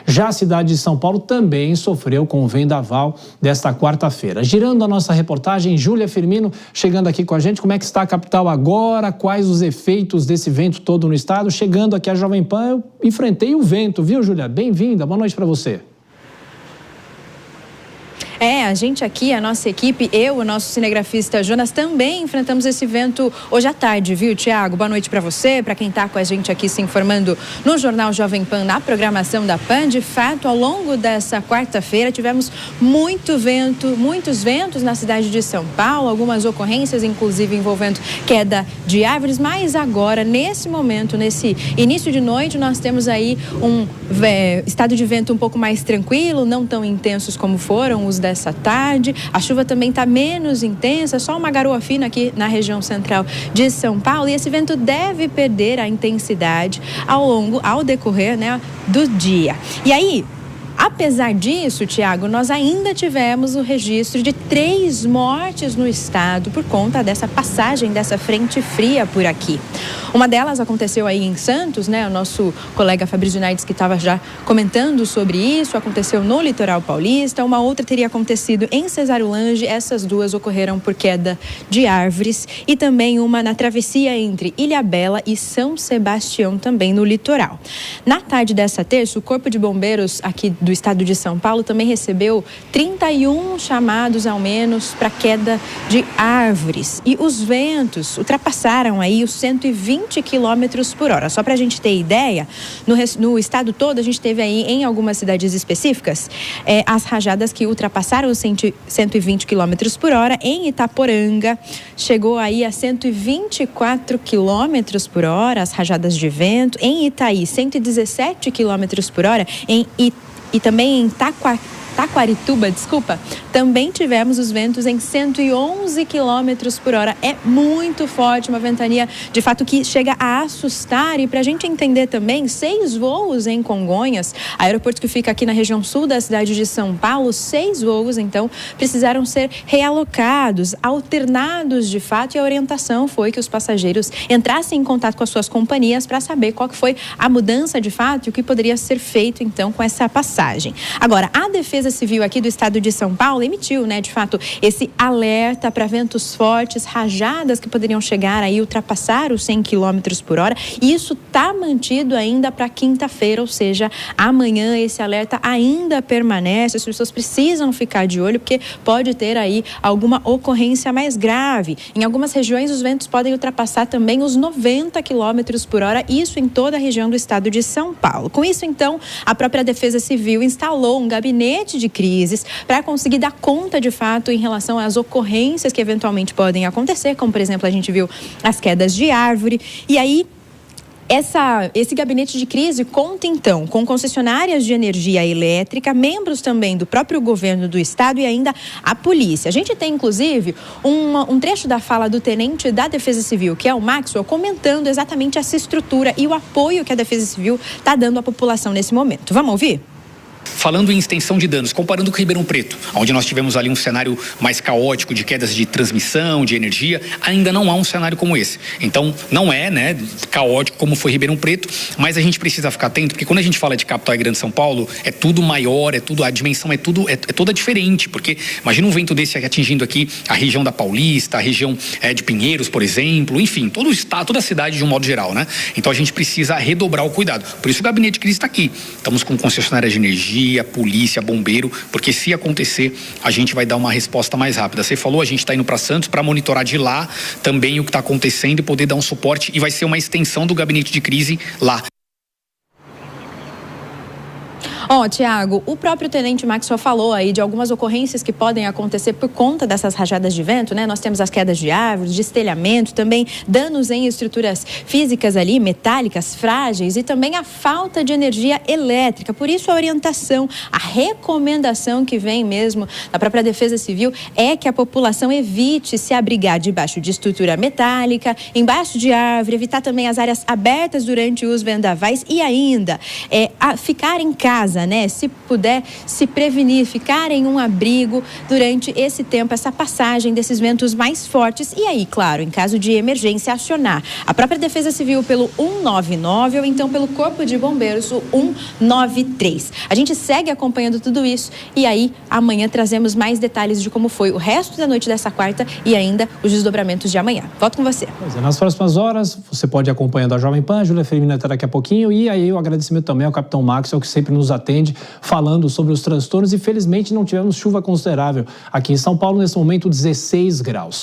Já a cidade de São Paulo também sofreu com o vendaval desta quarta-feira. Girando a nossa reportagem, Júlia Firmino chegando aqui com a gente. Como é que está a capital agora? Quais os efeitos desse vento todo no estado? Chegando aqui à Jovem Pan, eu enfrentei o vento, viu, Júlia? Bem-vinda, boa noite para você. A gente aqui, a nossa equipe, eu, o nosso cinegrafista Jonas, também enfrentamos esse vento hoje à tarde, viu, Tiago? Boa noite para você, para quem está com a gente aqui se informando no Jornal Jovem Pan, na programação da PAN. De fato, ao longo dessa quarta-feira, tivemos muitos ventos na cidade de São Paulo, algumas ocorrências, inclusive, envolvendo queda de árvores, mas agora, nesse momento, nesse início de noite, nós temos aí um estado de vento um pouco mais tranquilo, não tão intensos como foram os dessa tarde. A chuva também está menos intensa, só uma garoa fina aqui na região central de São Paulo, e esse vento deve perder a intensidade ao decorrer, né, do dia. E aí, apesar disso, Tiago, nós ainda tivemos o registro de 3 mortes no estado por conta dessa passagem dessa frente fria por aqui. Uma delas aconteceu aí em Santos, né? O nosso colega Fabrício Naides, que estava já comentando sobre isso, aconteceu no litoral paulista. Uma outra teria acontecido em Cesarulange. Essas duas ocorreram por queda de árvores. E também uma na travessia entre Ilhabela e São Sebastião, também no litoral. Na tarde dessa terça, o Corpo de Bombeiros aqui do estado de São Paulo também recebeu 31 chamados ao menos para queda de árvores. E os ventos ultrapassaram aí os 120 quilômetros por hora. Só para a gente ter ideia, no estado todo a gente teve aí em algumas cidades específicas as rajadas que ultrapassaram os 120 quilômetros por hora. Em Itaporanga chegou aí a 124 quilômetros por hora as rajadas de vento. Em Itaí, 117 quilômetros por hora. E também em Taquarituba, também tivemos os ventos em 111 quilômetros por hora. É muito forte, uma ventania de fato que chega a assustar. E para a gente entender também, 6 voos em Congonhas, aeroporto que fica aqui na região sul da cidade de São Paulo, 6 voos então precisaram ser realocados, alternados de fato, e a orientação foi que os passageiros entrassem em contato com as suas companhias para saber qual que foi a mudança de fato e o que poderia ser feito então com essa passagem. Agora, a Defesa Civil aqui do estado de São Paulo emitiu, né, de fato, esse alerta para ventos fortes, rajadas que poderiam chegar aí, ultrapassar os 100 quilômetros por hora. E isso está mantido ainda para quinta-feira, ou seja, amanhã esse alerta ainda permanece. As pessoas precisam ficar de olho porque pode ter aí alguma ocorrência mais grave. Em algumas regiões os ventos podem ultrapassar também os 90 quilômetros por hora, isso em toda a região do estado de São Paulo. Com isso, então, a própria Defesa Civil instalou um gabinete de crises para conseguir dar conta de fato em relação às ocorrências que eventualmente podem acontecer, como por exemplo a gente viu as quedas de árvore. E aí esse gabinete de crise conta então com concessionárias de energia elétrica, membros também do próprio governo do estado e ainda a polícia. A gente tem inclusive um trecho da fala do tenente da Defesa Civil, que é o Maxwell, comentando exatamente essa estrutura e o apoio que a Defesa Civil está dando à população nesse momento. Vamos ouvir? Falando em extensão de danos, comparando com Ribeirão Preto, onde nós tivemos ali um cenário mais caótico de quedas de transmissão, de energia, ainda não há um cenário como esse. Então, não é, né, caótico como foi Ribeirão Preto, mas a gente precisa ficar atento, porque quando a gente fala de capital e grande São Paulo, é tudo maior, a dimensão é toda diferente, porque imagina um vento desse atingindo aqui a região da Paulista, a região de Pinheiros, por exemplo, enfim, todo o estado, toda a cidade de um modo geral, né? Então a gente precisa redobrar o cuidado. Por isso o gabinete de crise está aqui. Estamos com concessionária de energia, polícia, bombeiro, porque se acontecer, a gente vai dar uma resposta mais rápida. Você falou, a gente está indo para Santos para monitorar de lá também o que está acontecendo e poder dar um suporte, e vai ser uma extensão do gabinete de crise lá. Tiago, o próprio tenente Maxwell falou aí de algumas ocorrências que podem acontecer por conta dessas rajadas de vento, né? Nós temos as quedas de árvores, destelhamento, também danos em estruturas físicas ali, metálicas, frágeis, e também a falta de energia elétrica. Por isso a orientação, a recomendação que vem mesmo da própria Defesa Civil é que a população evite se abrigar debaixo de estrutura metálica, embaixo de árvore, evitar também as áreas abertas durante os vendavais e ainda ficar em casa. casa, né? Se puder se prevenir, ficar em um abrigo durante esse tempo, essa passagem desses ventos mais fortes. E aí, claro, em caso de emergência, acionar a própria Defesa Civil pelo 199 ou então pelo Corpo de Bombeiros, o 193. A gente segue acompanhando tudo isso e aí amanhã trazemos mais detalhes de como foi o resto da noite dessa quarta e ainda os desdobramentos de amanhã. Volto com você. Pois é, nas próximas horas você pode ir acompanhando a Jovem Pan, a Júlia Firmino até daqui a pouquinho, e aí o agradecimento também ao Capitão Maxwell, que sempre nos atende falando sobre os transtornos, e felizmente não tivemos chuva considerável aqui em São Paulo, nesse momento 16 graus.